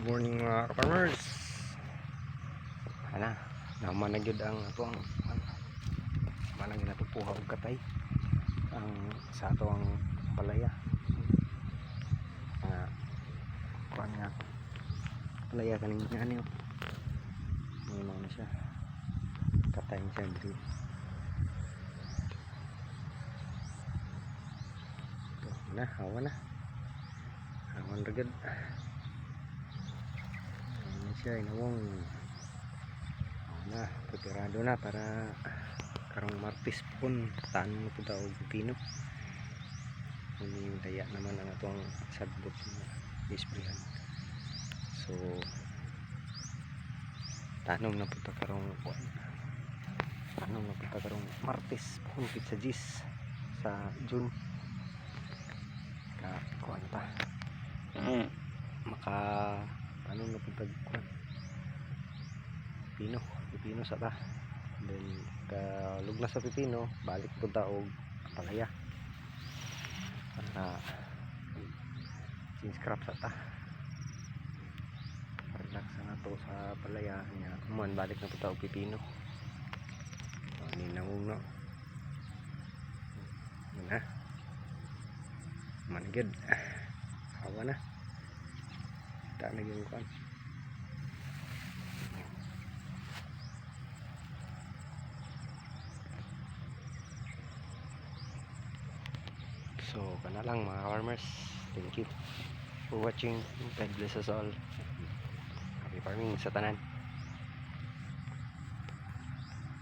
Morning mga ka-farmers. Ana, naman na gyud ang ato ang manang natupuha og katay ang sa ato ang palaya. Kuan nga palaya kaning ani mo na siya. Katay siya diri. To na, hawa na. Hawan ra gyud. Siya inawong na preparado na para karong Martes pun taan mo po daw pipino. Ini daya naman ang atong sagbot na isbrihan. So tanom na po ta karong Martes pun sa Gis sa June ka kuan pa maka ano na po tagkuan pipino sa ta, then kalug na sa pipino balik po ta og palaya para scrap sa ta, relax na to sa palaya niya man balik na po ta og pipino. Ani nangong no na man gud hawa na ta na yung kuan. So kana lang mga farmers, thank you for watching. God bless us all. Happy farming sa tanan.